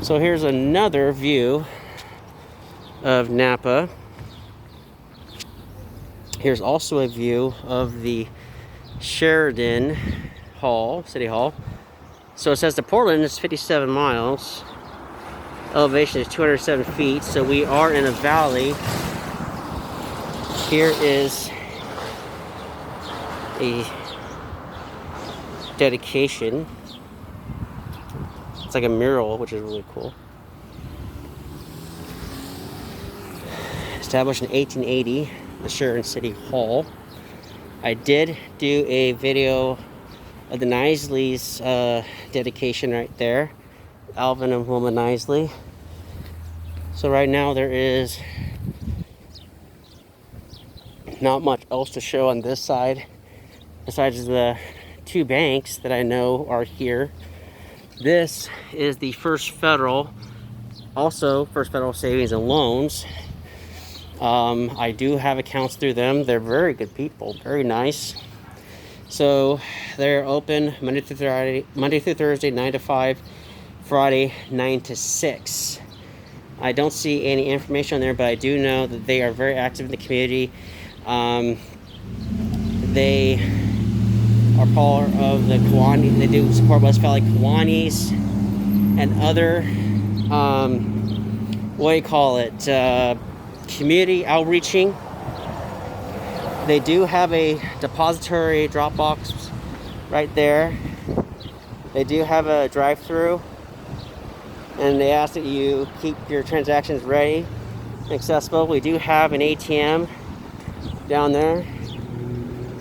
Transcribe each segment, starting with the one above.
So here's another view of Napa. Here's also a view of the Sheridan City Hall. So it says to Portland is 57 miles. Elevation is 207 feet. So we are in a valley. Here is a dedication. It's like a mural, which is really cool. Established in 1880, the Sheridan City Hall. I did do a video of the Knisely's dedication right there. Alvin and Wilma Knisley. So right now there is not much else to show on this side besides the two banks that I know are here. This is the First Federal Savings and Loans. I do have accounts through them. They're very good people, very nice. So they're open Monday through Thursday, 9 to 5, Friday, 9 to 6. I don't see any information on there, but I do know that they are very active in the community. They are part of the Kiwanis. They do support West Valley Kiwanis and other, community outreaching. They do have a depository drop box right there. They do have a drive-through, and they ask that you keep your transactions ready and accessible. We do have an ATM down there,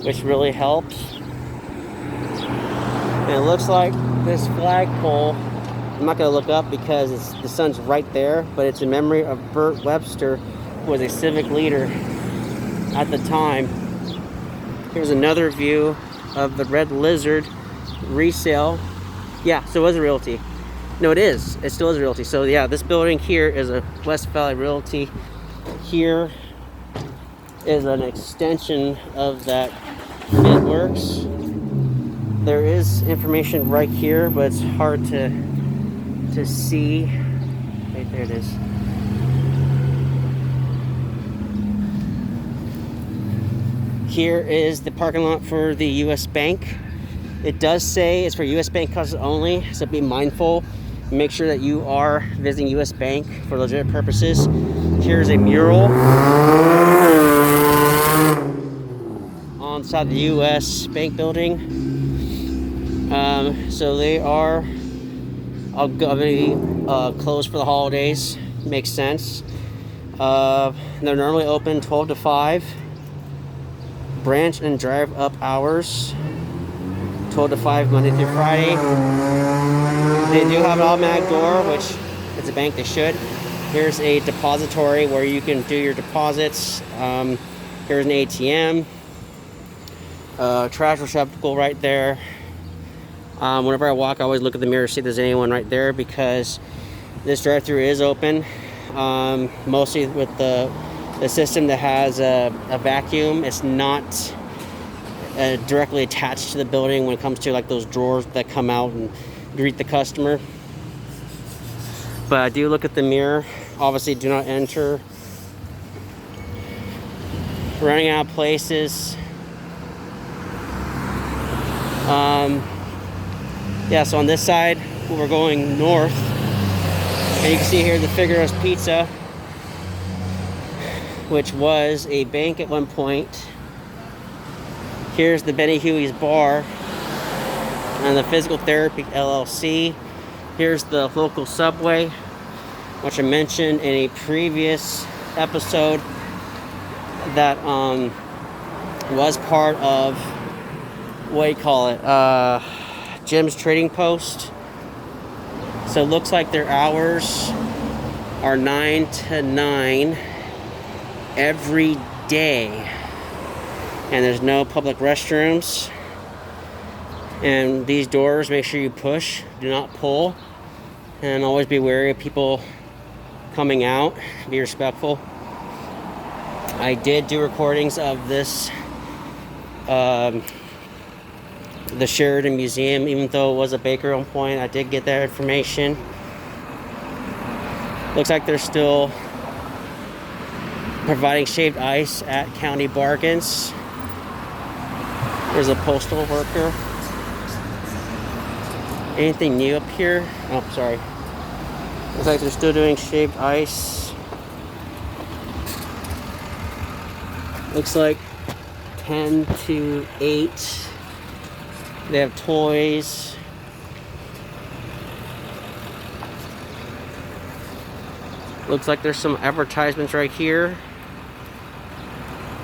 which really helps. And it looks like this flagpole, I'm not going to look up because the sun's right there, but it's in memory of Bert Webster, who was a civic leader at the time. Here's another view of the Red Lizard resale. Yeah, so it was a realty. No, it is. It still is a realty. So yeah, this building here is a West Valley Realty. Here is an extension of that Midworks. There is information right here, but it's hard to see. Right there it is. Here is the parking lot for the U.S. Bank. It does say it's for U.S. Bank customers only, so be mindful. Make sure that you are visiting U.S. Bank for legitimate purposes. Here's a mural on the side of the U.S. Bank building. So they are going to be closed for the holidays. Makes sense. They're normally open 12 to 5. Branch and drive up hours 12 to 5 Monday through Friday. They do have an automatic door, which it's a bank, they should. Here's a depository where you can do your deposits. Here's an ATM, trash receptacle right there. Whenever I walk, I always look at the mirror to see if there's anyone right there, because this drive-thru is open, mostly with the system that has a vacuum. It's not directly attached to the building when it comes to like those drawers that come out and greet the customer. But I do look at the mirror. Obviously, do not enter. Running out of places. Yeah, so on this side, we're going north. And you can see here the Figaro's Pizza, which was a bank at one point. Here's the Benny Huey's Bar and the Physical Therapy LLC. Here's the local Subway, which I mentioned in a previous episode that was part of, Jim's Trading Post. So it looks like their hours are 9 to 9 every day. And there's no public restrooms. And these doors, make sure you push, do not pull. And always be wary of people coming out. Be respectful. I did do recordings of this, the Sheridan Museum, even though it was a baker at one point. I did get that information. Looks like they're still providing shaved ice at County Bargains. There's a postal worker. Anything new up here? Oh, sorry. Looks like they're still doing shaved ice. Looks like 10 to 8. They have toys. Looks like there's some advertisements right here.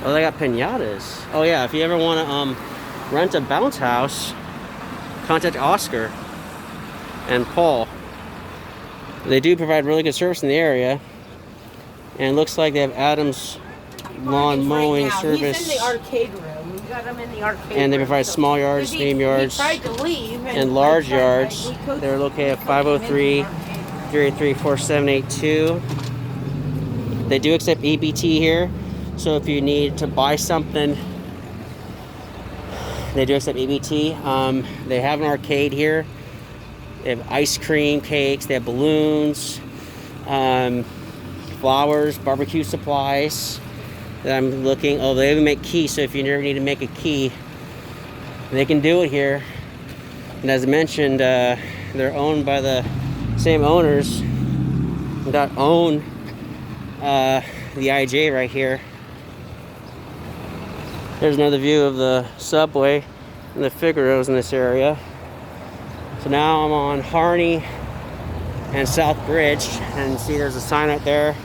Oh, they got piñatas. Oh yeah, if you ever want to rent a bounce house, contact Oscar and Paul. They do provide really good service in the area. And it looks like they have Adam's lawn mowing service. He's in the arcade room. We got him in the arcade and they room, provide small yards, medium yards, he tried to leave and large yards. They're located at 503-383-4782. They do accept EBT here, so if you need to buy something, they do accept EBT. They have an arcade here. They have ice cream, cakes, they have balloons, flowers, barbecue supplies. That I'm looking. Oh, they even make keys, so if you never need to make a key, they can do it here. And as I mentioned, they're owned by the same owners that own the IJ right here. There's another view of the subway and the Figaro's in this area. So now I'm on Harney and South Bridge, and see there's a sign right there,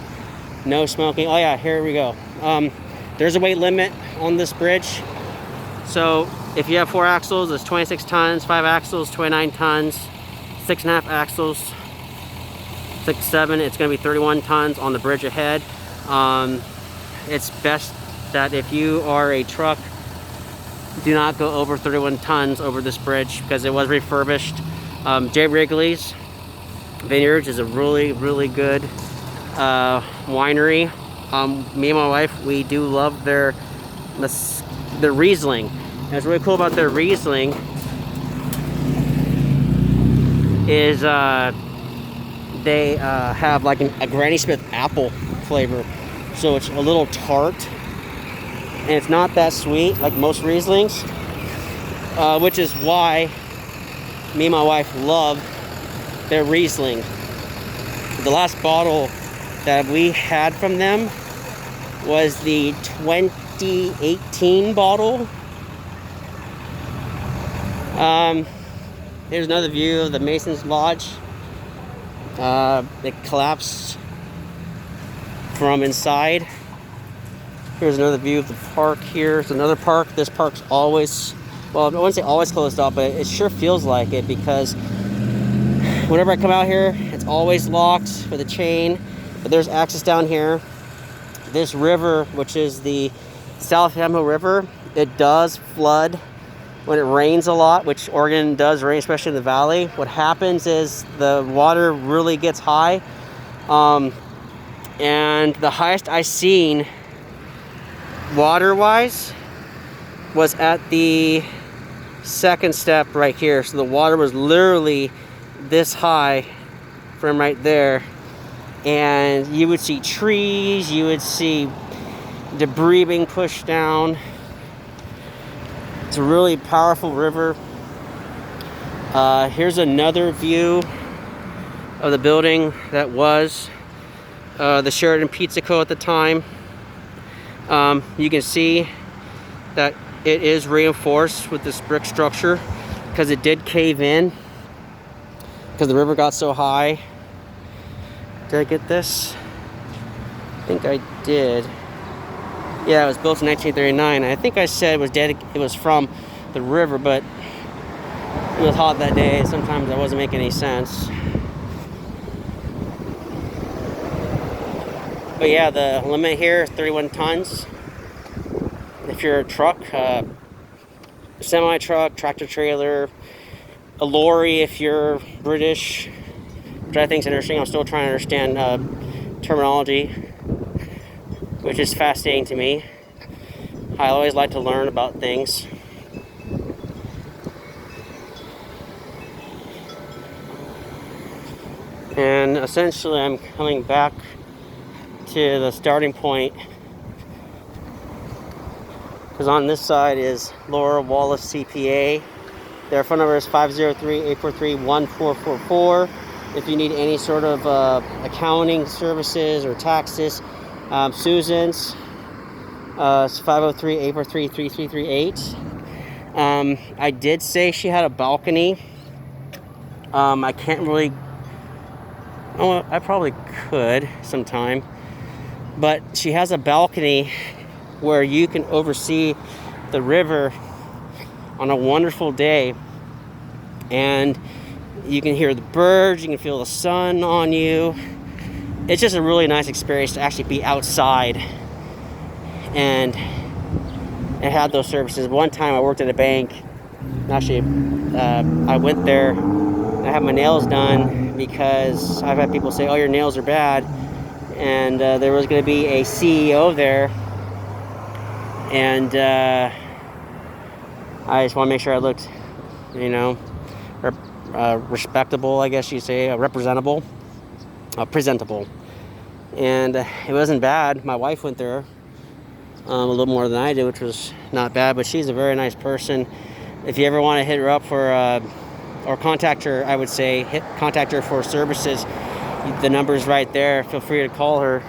no smoking. Oh yeah, here we go. There's a weight limit on this bridge. So if you have 4 axles, it's 26 tons, 5 axles, 29 tons, 6.5 axles, 6, 7, it's gonna be 31 tons on the bridge ahead. It's best that if you are a truck, do not go over 31 tons over this bridge because it was refurbished. J. Wrigley's Vineyards is a really, really good winery. Me and my wife, we do love their Riesling. And what's really cool about their Riesling is they have like a Granny Smith apple flavor. So it's a little tart. And it's not that sweet like most Rieslings. Which is why me and my wife love their Riesling. The last bottle that we had from them was the 2018 bottle. Here's another view of the Mason's Lodge. It collapsed from inside. Here's another view of the park here. There's another park. This park's always, well, I wouldn't say always closed off, but it sure feels like it because whenever I come out here, it's always locked with a chain. But there's access down here. This river, which is the South Hemhill River, it does flood when it rains a lot, which Oregon does rain, especially in the valley. What happens is the water really gets high. And the highest I seen water-wise was at the second step right here. So the water was literally this high from right there. And you would see trees, you would see debris being pushed down. It's a really powerful river. Here's another view of the building that was the Sheridan Pizza Co. at the time. You can see that it is reinforced with this brick structure because it did cave in because the river got so high. Did I get this? I think I did. Yeah, it was built in 1939. I think I said it was from the river, but it was hot that day. Sometimes that wasn't making any sense. But yeah, the limit here is 31 tons. If you're a truck, semi-truck, tractor trailer, a lorry if you're British, which I think is interesting. I'm still trying to understand terminology, which is fascinating to me. I always like to learn about things. And essentially I'm coming back to the starting point, because on this side is Laura Wallace CPA. Their phone number is 503-843-1444. If you need any sort of accounting services or taxes, Susan's is 503-843-3338. I did say she had a balcony. I can't really. Oh, I probably could sometime, but she has a balcony where you can oversee the river on a wonderful day, and you can hear the birds, you can feel the sun on you. It's just a really nice experience to actually be outside and have those services. One time I worked at a bank. Actually, I went there. I had my nails done because I've had people say, "Oh, your nails are bad," and there was going to be a CEO there, and I just want to make sure I looked, respectable, I guess you say, presentable, and it wasn't bad. My wife went there a little more than I did, which was not bad, but she's a very nice person. If you ever want to hit her up for or contact her, I would say contact her for services. The number's right there. Feel free to call her.